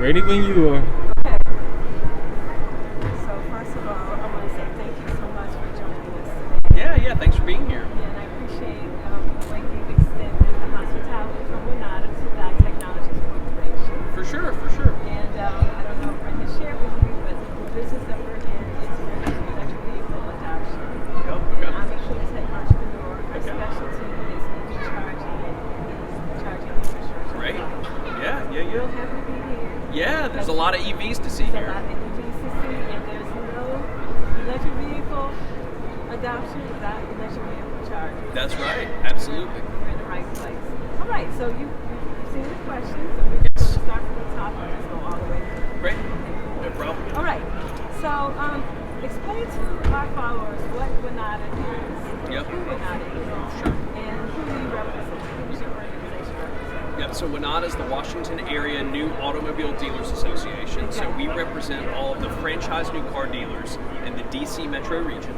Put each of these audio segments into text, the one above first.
Ready when you are. Okay. So first of all, I want to say thank you so much for joining us today. Yeah, thanks for being here. Yeah, and I appreciate the way you've extended the hospitality from WANADA to DaiTechCorp. For sure. And I don't know if Brent has shared with you, but the business that we're in is electric vehicle adoption. And I'm a tech entrepreneur. My specialty is EV charging and charging infrastructure. Great. Yeah. Real happy to be here. Yeah, there's a lot of EVs to see There's here. a lot of EVs to see, and there's no electric vehicle adoption without electric vehicle charging. That's right. Absolutely. We're in the right place. All right, so you've seen the questions, and we're just going to start from the top and just go all the way through. Great. No problem. All right, so explain to our followers what WANADA is, Yep. who WANADA is, Sure. and who do you represent, who does your organization represent? Yep, so WANADA is the Washington Area New Automobile Dealers Association. So we represent all of the franchise new car dealers in the DC metro region.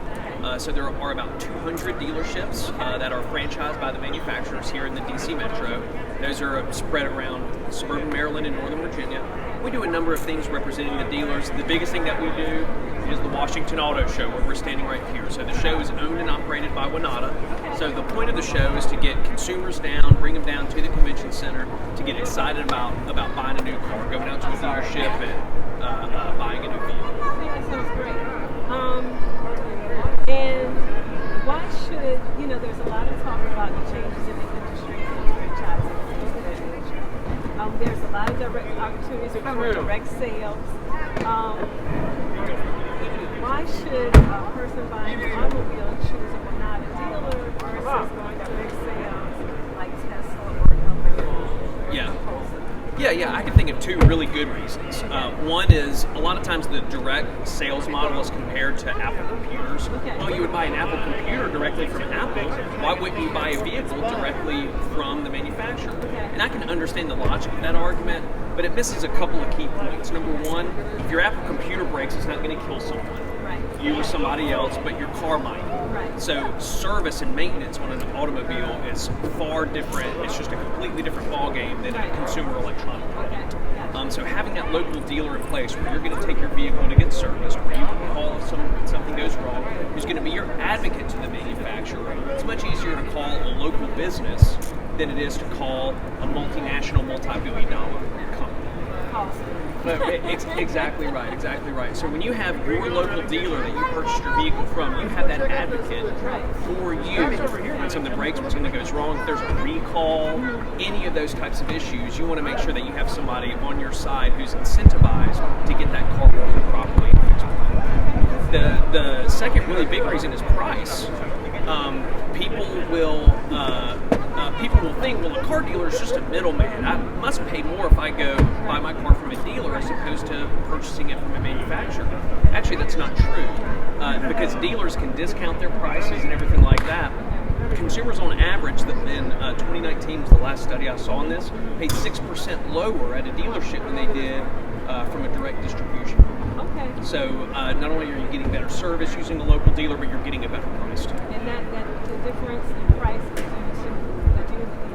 So there are about 200 dealerships that are franchised by the manufacturers here in the DC metro. Those are spread around suburban Maryland and Northern Virginia. We do a number of things representing the dealers. The biggest thing that we do is the Washington Auto Show, where we're standing right here. So the show is owned and operated by WANADA. So the point of the show is to get consumers down, bring them down to the convention center to get excited about buying a new car, going out to a dealership and buying a new vehicle. Okay, that sounds great. And why should, there's a lot of talk about the changes in the industry and franchising. There's a lot of direct opportunities for direct sales. Why should a person buying an automobile choose a WANADA dealer versus going to direct sales like Tesla or company? Yeah, I can think of two really good reasons. One is a lot of times the direct sales model is compared to Apple computers. Okay. Well, you would buy an Apple computer directly from Apple. Why wouldn't you buy a vehicle directly from the manufacturer? And I can understand the logic of that argument, but it misses a couple of key points. Number one, if your Apple computer breaks, it's not going to kill someone. You or somebody else, but your car might. So service and maintenance on an automobile is far different. It's just a completely different ballgame than a consumer electronic product. So having that local dealer in place where you're going to take your vehicle to get serviced, where you can call if something goes wrong, who's going to be your advocate to the manufacturer. It's much easier to call a local business than it is to call a multinational, multi-billion-dollar company. Exactly right. So when you have your local dealer that you purchased your vehicle from, you have that advocate for you when something breaks, when something goes wrong, if there's a recall, any of those types of issues, you want to make sure that you have somebody on your side who's incentivized to get that car working properly and fixed properly. The second really big reason is price. People will think, well, a car dealer is just a middleman. I must pay more if I go buy my car from a dealer as opposed to purchasing it from a manufacturer. Actually, that's not true because dealers can discount their prices and everything like that. Consumers on average, in 2019 was the last study I saw on this, paid 6% lower at a dealership than they did from a direct distribution. Okay. So not only are you getting better service using a local dealer, but you're getting a better price too. And that the difference in price is due to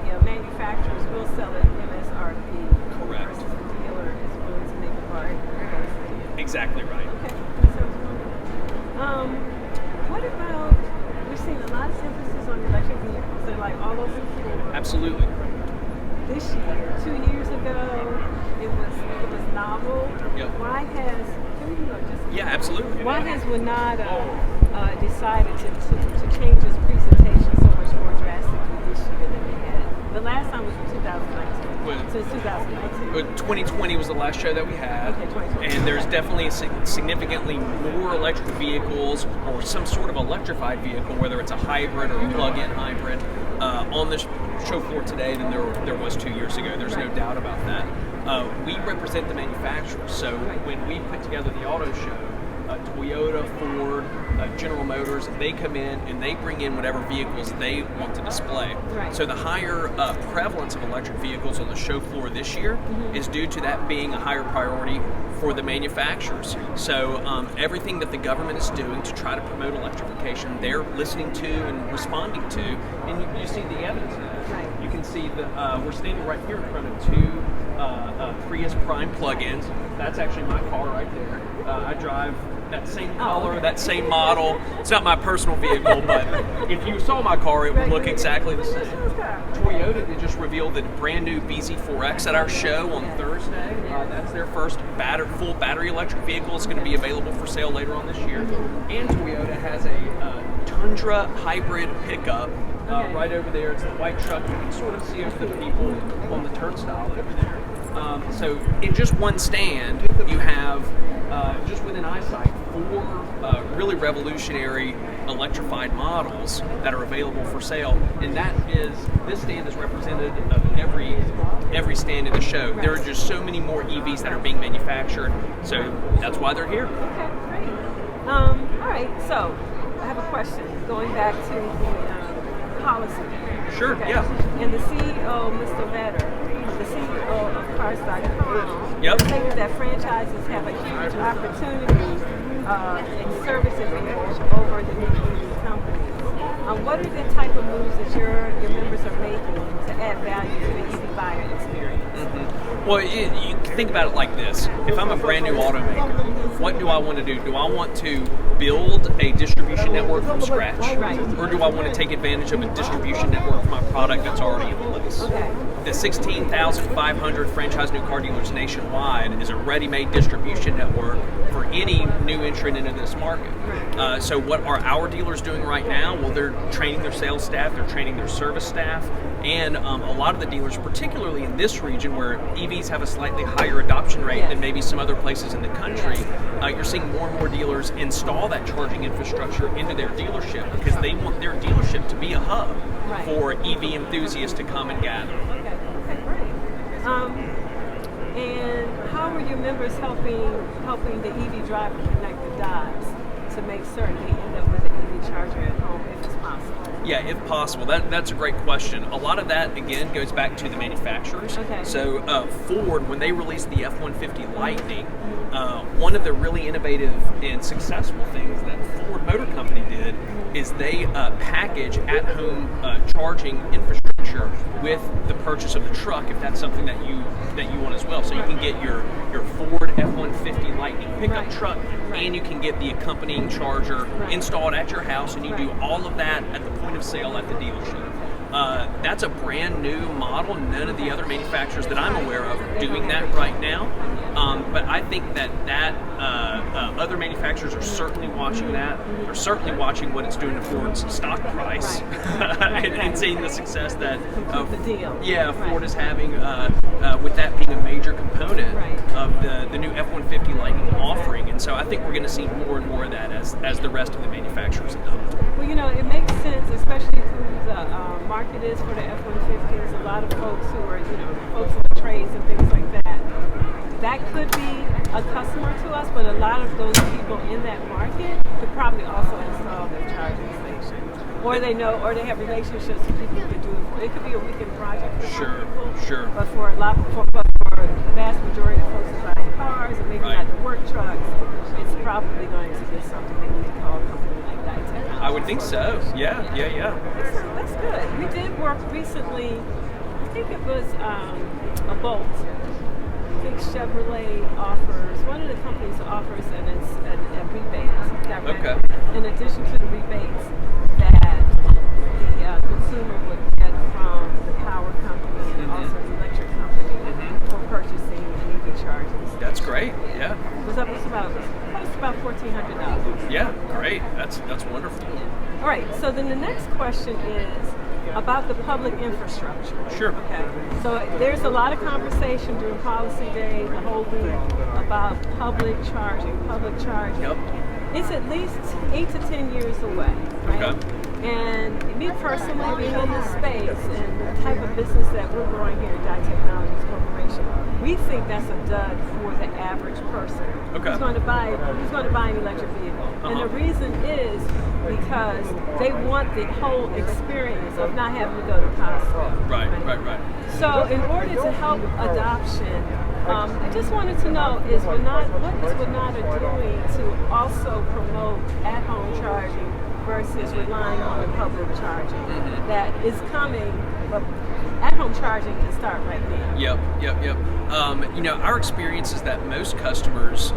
the manufacturers will sell at MSRP. Correct. Versus the dealer is willing to make a margin. Exactly right. Okay, that sounds wonderful. What about, we're seeing a lot of emphasis on electric vehicles. They're like all over the floor. Absolutely. This year, 2 years ago, it was novel. Yep. Why has, Yeah, absolutely. Why has WANADA decided to change its presentation so much more drastically this year than they had? The last time was 2019. Since 2019. 2020 was the last show that we had. Okay, 2020. And there's definitely significantly more electric vehicles or some sort of electrified vehicle, whether it's a hybrid or a plug-in hybrid, on the show floor today than there was 2 years ago. There's no doubt about that. We represent the manufacturers, so when we put together the auto show, Toyota, Ford, General Motors, they come in and they bring in whatever vehicles they want to display. So the higher prevalence of electric vehicles on the show floor this year is due to that being a higher priority for the manufacturers. So everything that the government is doing to try to promote electrification, they're listening to and responding to, and you see the evidence of that. You can see that we're standing right here in front of two Prius Prime plug-ins. That's actually my car right there. I drive that same color, that same model. It's not my personal vehicle, but if you saw my car, it would look exactly the same. Toyota, they just revealed the brand new BZ4X at our show on Thursday. That's their first full battery electric vehicle. It's going to be available for sale later on this year. And Toyota has a Tundra hybrid pickup right over there. It's the white truck. You can sort of see over the people on the turnstile over there. So in just one stand, you have, just within eyesight, 4 really revolutionary electrified models that are available for sale. And this stand is representative of every stand in the show. There are just so many more EVs that are being manufactured, so that's why they're here. Okay, great. All right, so I have a question. Going back to the policy. Sure, okay. yeah. And the CEO, Mr. Vedder, the CEO of Cars.com, stated that franchises have a huge opportunity in service advantage over the new EV companies. What are the type of moves that your members are making to add value to the EV buyer experience? Mm-hmm. Well, you think about it like this. If I'm a brand new automaker, what do I want to do? Do I want to build a distribution network from scratch? Right. Or do I want to take advantage of a distribution network for my product that's already in place? Okay. The 16,500 franchise new car dealers nationwide is a ready-made distribution network for any new entrant into this market. So what are our dealers doing right now? Well, they're training their sales staff, they're training their service staff, and a lot of the dealers, particularly in this region where EVs have a slightly higher adoption rate than maybe some other places in the country, you're seeing more and more dealers install that charging infrastructure into their dealership because they want their dealership to be a hub for EV enthusiasts to come and gather. Okay, great. And how are your members helping the EV driver connect the dots to make certain they end up with an EV charger at home if it's possible? Yeah, if possible. That's a great question. A lot of that, again, goes back to the manufacturers. Okay. So Ford, when they released the F-150 Lightning, one of the really innovative and successful things that Ford Motor Company did is they package at-home charging infrastructure with the purchase of the truck, if that's something that you want as well. So you can get your Ford F-150 Lightning pickup truck, and you can get the accompanying charger installed at your house, and you do all of that at the point of sale at the dealership. That's a brand new model. None of the other manufacturers that I'm aware of are doing that right now. But I think that other manufacturers are certainly watching that. They're certainly watching what it's doing to Ford's stock price and seeing the success that Ford is having with that being a major component of the new F-150 Lightning offering. And so I think we're going to see more and more of that as the rest of the manufacturers adopt. Well, it makes sense, especially who the market is for the F-150s. A lot of folks who are, folks in the trades and things like that. That could be a customer to us, but a lot of those people in that market could probably also install their charging station. Or they have relationships with people who could do it. It could be a weekend project for some people. Sure. But for the vast majority of folks who buy cars and maybe not the work trucks, it's probably going to be something they need to call a company like DaiTechCorp. I would think so. Yeah. That's good. We did work recently. I think it was a Bolt. I think Chevrolet offers, one of the companies offers a rebate. In addition to the rebates that the consumer would get from the power company and also the electric company for purchasing an EV charger. That's great. Yeah. It was about $1,400. Yeah, great. That's wonderful. Yeah. All right. So then the next question is about the public infrastructure. Sure. Okay. So there's a lot of conversation during Policy Day, the whole week, about public charging. Yep. It's at least 8 to 10 years away, right? Okay. And me personally, being in this space and the type of business that we're growing here at DaiTechnologies Corporation, we think that's a dud for the average person who's going to buy an electric vehicle. And the reason is because they want the whole experience of not having to go to Costco. Right. So in order to help adoption, I just wanted to know what is WANADA doing to also promote at-home charging versus relying on the public charging that is coming, but at-home charging can start right now. Yep. Our experience is that most customers,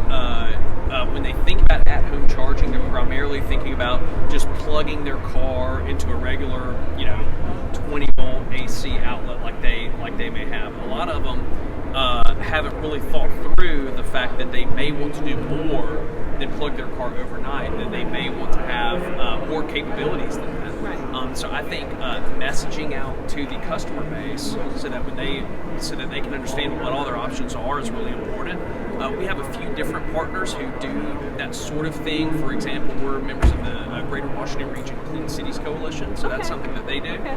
when they think about at-home charging, they're primarily thinking about just plugging their car into a regular, 20-volt AC outlet like they may have. A lot of them haven't really thought through the fact that they may want to do more than plug their car overnight, that they may want to have more capabilities than that. Right. So I think messaging out to the customer base so that they can understand what all their options are is really important. We have a few different partners who do that sort of thing. For example, we're members of the Greater Washington Region Clean Cities Coalition, so that's something that they do. Okay.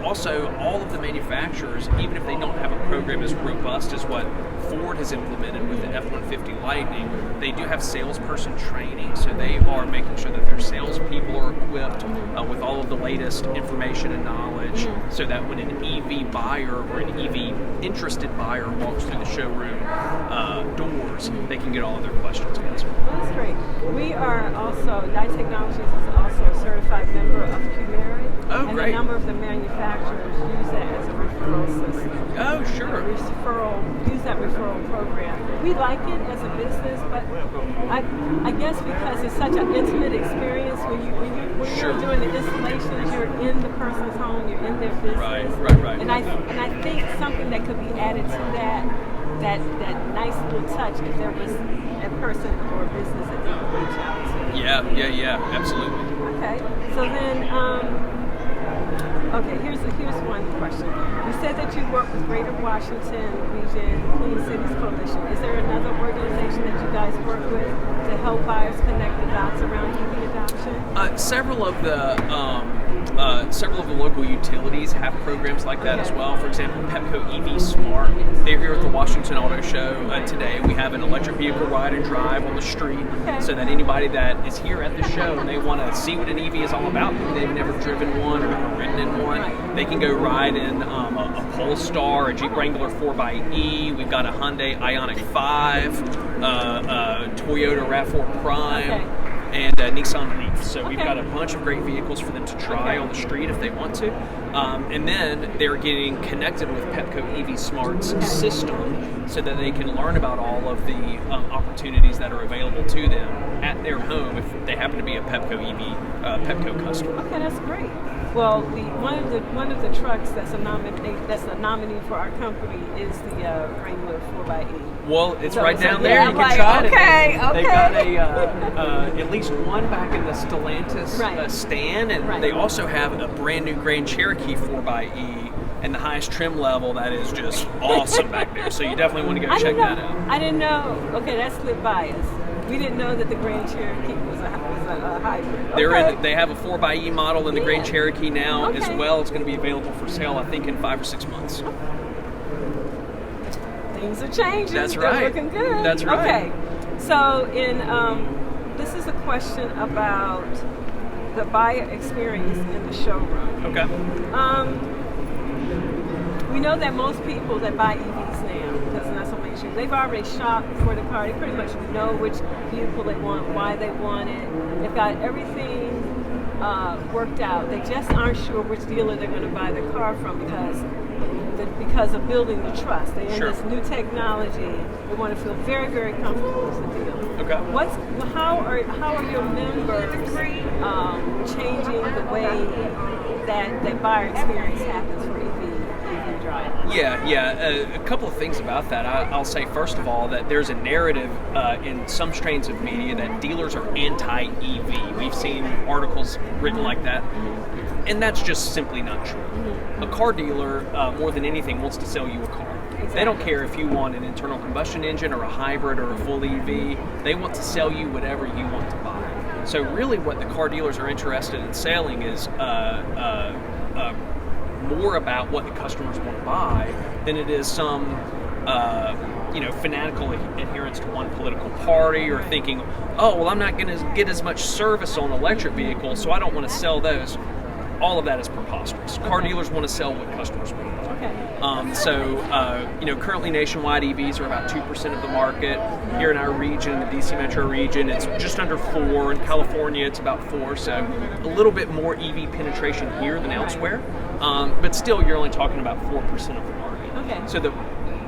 Also, all of the manufacturers, even if they don't have a program as robust as what Ford has implemented with the F-150 Lightning, they do have salesperson training, so they are making sure that their salespeople are equipped with all of the latest information and knowledge, so that when an EV buyer or an EV interested buyer walks through the showroom doors, they can get all of their questions answered. Well, that's great. We are also, DaiTechnologies is also a certified member of chimed. Oh, and great. a number of the manufacturers use that as a referral system. Oh, sure. Use that referral program. We like it as a business, but I guess because it's such an intimate experience when you're doing the installations, you're in the person's home, you're in their business. Right. And I think something that could be added to that nice little touch, if there was a person or a business that they could reach out to. Yeah, absolutely. Okay, so then, here's one question. You said that you work with Greater Washington Region Clean Cities Coalition. Is there another organization that you guys work with to help buyers connect the dots around EV adoption? Several of the local utilities have programs like that as well. For example, Pepco EV Smart. They're here at the Washington Auto Show today. We have an electric vehicle ride and drive on the street, so that anybody that is here at the show and they want to see what an EV is all about, maybe they've never driven one or never ridden in one, they can go ride in a Polestar, a Jeep Wrangler 4xe. We've got a Hyundai Ioniq 5, Toyota RAV4 Prime. And Nissan Leaf. So we've got a bunch of great vehicles for them to try on the street if they want to. And then they're getting connected with Pepco EV Smart's system so that they can learn about all of the opportunities that are available to them at their home if they happen to be a Pepco Pepco customer. Okay, that's great. Well, one of the trucks that's a nominee for our company is the Wrangler 4xe. Well, it's right down there. You can try it. They've got at least one back in the Stellantis stand, and they also have a brand new Grand Cherokee 4xe and the highest trim level that is just awesome back there. So you definitely want to go check that out. I didn't know. Okay, that slipped by us. We didn't know that the Grand Cherokee was a hybrid. They have a 4xe model in the Grand Cherokee now as well. It's going to be available for sale, I think, in 5 or 6 months. Things are changing. That's right. They're looking good. That's right. Okay. So this is a question about the buyer experience in the showroom. Okay. We know that most people that buy EVs now, because that's what makes sure they've already shopped for the car. They pretty much know which vehicle they want, why they want it. They've got everything worked out. They just aren't sure which dealer they're going to buy the car from because of building the trust. They're in this new technology. They want to feel very, very comfortable with the deal. Okay. How are your members changing the way that buyer experience happens for EV drivers? Yeah. A couple of things about that. I'll say first of all that there's a narrative in some strains of media that dealers are anti-EV. We've seen articles written like that. And that's just simply not true. A car dealer, more than anything, wants to sell you a car. Exactly. They don't care if you want an internal combustion engine or a hybrid or a full EV. They want to sell you whatever you want to buy. So really what the car dealers are interested in selling is more about what the customers want to buy than it is some fanatical adherence to one political party or thinking, oh, well, I'm not going to get as much service on electric vehicles, so I don't want to sell those. All of that is preposterous. Car dealers want to sell what customers want. Currently nationwide EVs are about 2% of the market. Here in our region, the DC metro region, it's just under 4%. In California, it's about 4%. So a little bit more EV penetration here than elsewhere. But still, you're only talking about 4% of the market. Okay. So the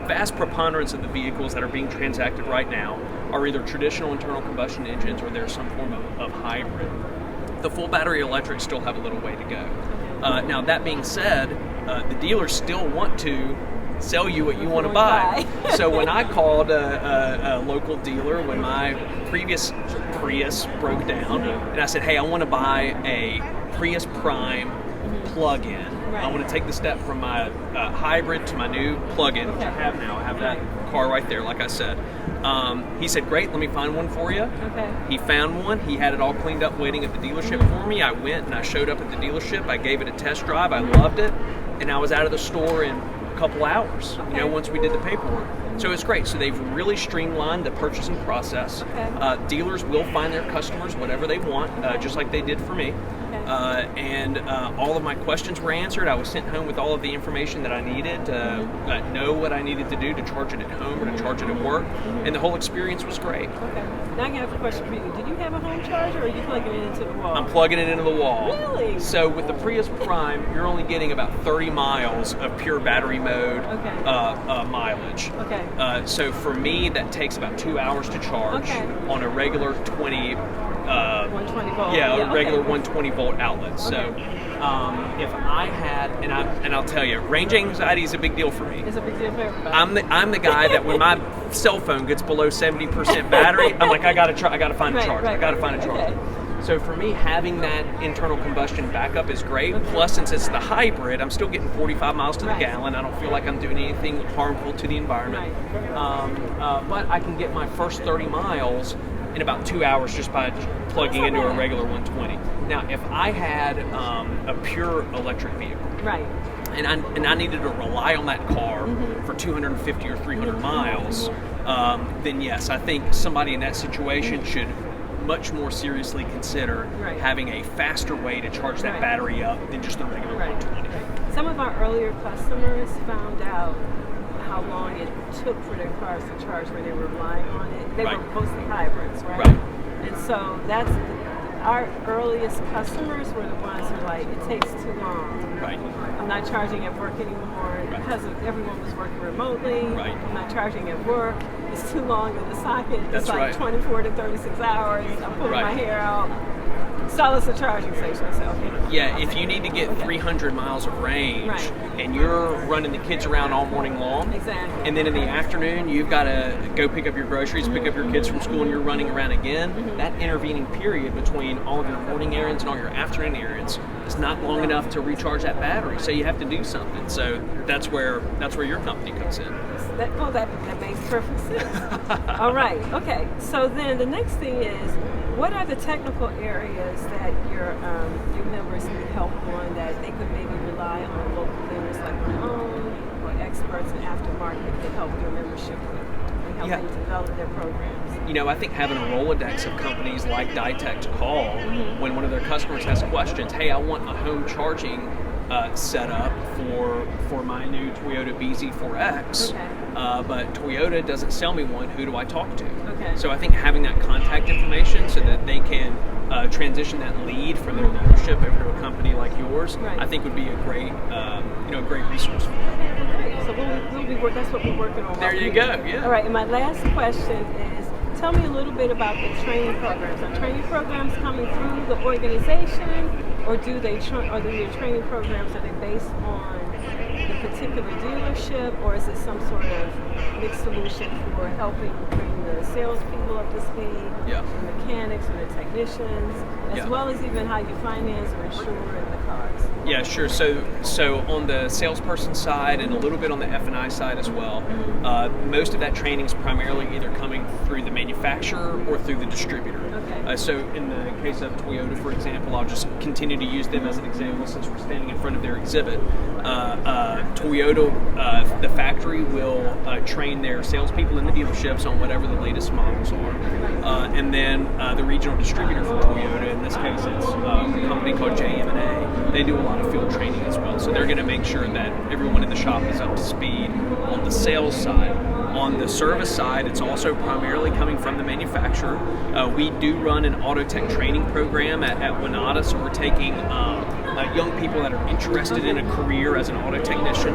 vast preponderance of the vehicles that are being transacted right now are either traditional internal combustion engines or there's some form of hybrid. The full battery electrics still have a little way to go. Now, that being said, the dealers still want to sell you what you want to buy. So when I called a local dealer when my previous Prius broke down, and I said, hey, I want to buy a Prius Prime plug-in. I want to take the step from my hybrid to my new plug-in, which I have now. I have that car right there, like I said. He said, great, let me find one for you. He found one. He had it all cleaned up waiting at the dealership for me. I went and I showed up at the dealership. I gave it a test drive. I loved it. And I was out of the store in a couple hours, once we did the paperwork. So it's great. So they've really streamlined the purchasing process. Dealers will find their customers whatever they want, just like they did for me. And all of my questions were answered. I was sent home with all of the information that I needed to know what I needed to do to charge it at home or to charge it at work. And the whole experience was great. Now I have a question for you. Do you have a home charger or are you plugging it into the wall? I'm plugging it into the wall. Really? So with the Prius Prime, you're only getting about 30 miles of pure battery mode mileage. So for me, that takes about 2 hours to charge on a regular 120 volt. Regular 120 volt outlet. So if I had, and I'll tell you, range anxiety is a big deal for me. It's a big deal for everybody. I'm the guy that when my cell phone gets below 70% battery, I'm like, I gotta find a charger. I gotta find a charger. So for me, having that internal combustion backup is great. Plus, since it's the hybrid, I'm still getting 45 miles to the gallon. I don't feel like I'm doing anything harmful to the environment. But I can get my first 30 miles in about 2 hours just by plugging into a regular 120. Now, if I had a pure electric vehicle, and I needed to rely on that car for 250 or 300 miles, then yes, I think somebody in that situation should much more seriously consider having a faster way to charge that battery up than just the regular 120. Some of our earlier customers found out how long it took for their cars to charge when they were relying on it. They were mostly hybrids, And so that's our earliest customers were the ones who were like, it takes too long. I'm not charging at work anymore because everyone was working remotely. I'm not charging at work. It's too long in the socket. It's like 24 to 36 hours. I'm pulling my hair out. Install us a charging station. So, yeah, if you need to get 300 miles of range and you're running the kids around all morning long, and then in the afternoon you've got to go pick up your groceries, pick up your kids from school, and you're running around again, that intervening period between all of your morning errands and all your afternoon errands is not long enough to recharge that battery. So you have to do something. So that's where your company comes in. That makes perfect sense. All right. Okay. So then the next thing is, what are the technical areas that your members need help on that they could maybe rely on local vendors like your own or experts in aftermarket to help your membership with and help them develop their programs? I think having a Rolodex of companies like DaiTech to call when one of their customers has questions. Hey, I want a home charging set up for my new Toyota BZ4X, but Toyota doesn't sell me one. Who do I talk to? So I think having that contact information so that they can transition that lead from their dealership over to a company like yours, I think would be a great, great resource for them. So that's what we're working on. There you go. Yeah. All right. And my last question is, tell me a little bit about the training programs. Are training programs coming through the organization, or do your training programs, are they based on the particular dealership, or is it some sort of mixed solution for helping bring the salespeople up to speed, the mechanics or the technicians, as well as even how you finance or insure the cars? Yeah, sure. So on the salesperson side and a little bit on the F&I side as well, most of that training is primarily either coming through the manufacturer or through the distributor. So in the case of Toyota, for example, I'll just continue to use them as an example since we're standing in front of their exhibit. Toyota, the factory will train their salespeople in the dealerships on whatever the latest models are. And then the regional distributor for Toyota, in this case it's a company called JM&A, they do a lot of field training as well. So they're going to make sure that everyone in the shop is up to speed on the sales side. On the service side, it's also primarily coming from the manufacturer. We do run an auto tech training program at WANADA, so we're taking young people that are interested in a career as an auto technician.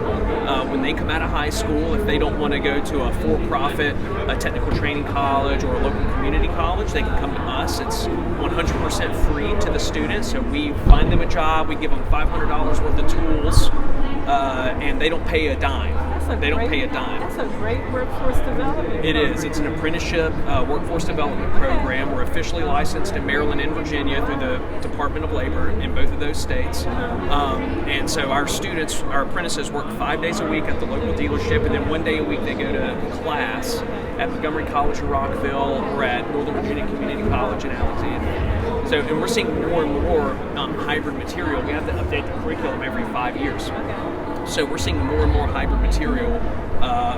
When they come out of high school, if they don't want to go to a for-profit technical training college or a local community college, they can come to us. It's 100% free to the students. So we find them a job, we give them $500 worth of tools, and they don't pay a dime. They don't pay a dime. That's a great workforce development. It is. It's an apprenticeship workforce development program. We're officially licensed in Maryland and Virginia through the Department of Labor in both of those states. And so our students, our apprentices, work 5 days a week at the local dealership, and then 1 day a week they go to class at Montgomery College in Rockville or at Northern Virginia Community College in Alexandria. So, and we're seeing more and more hybrid material. We have to update the curriculum every 5 years. So we're seeing more and more hybrid material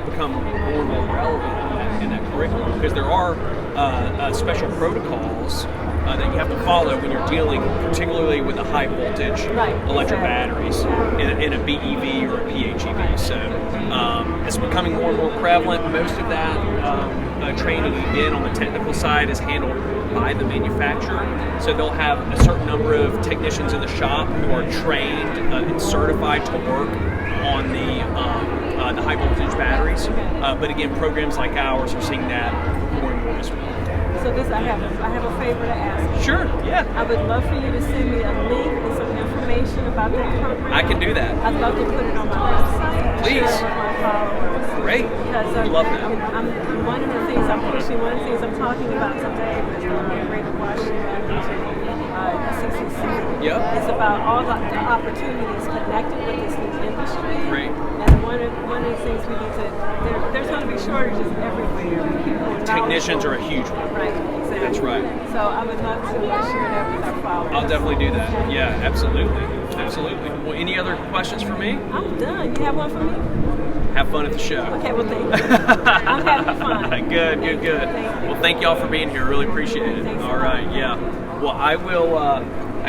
become more and more relevant in that curriculum, because there are special protocols that you have to follow when you're dealing particularly with the high voltage electric batteries in a BEV or a PHEV. So it's becoming more and more prevalent. Most of that training, again, on the technical side is handled by the manufacturer. So they'll have a certain number of technicians in the shop who are trained and certified to work on the high voltage batteries. But again, programs like ours are seeing that more and more as well. So this, I have a favor to ask. Sure, yeah. I would love for you to send me a link and some information about that program. I can do that. I'd love to put it on my website. Please. Share it with my followers. Great. Because Love that. I'm one of the things I'm pushing, one of the things I'm talking about today with Greater Washington region, CCC. Yep. It's about all the opportunities connected with this new industry. Great. And one of the things we need to, there's going to be shortages everywhere. Technicians are a huge one. Right, exactly. That's right. So I would love to share that with our followers. I'll definitely do that. Yeah, absolutely. Absolutely. Well, any other questions for me? I'm done. You have one for me? Have fun at the show. Okay, well, thank you. I'm having fun. Good. Well, thank y'all for being here. Really appreciate it. All right, yeah. Well, I will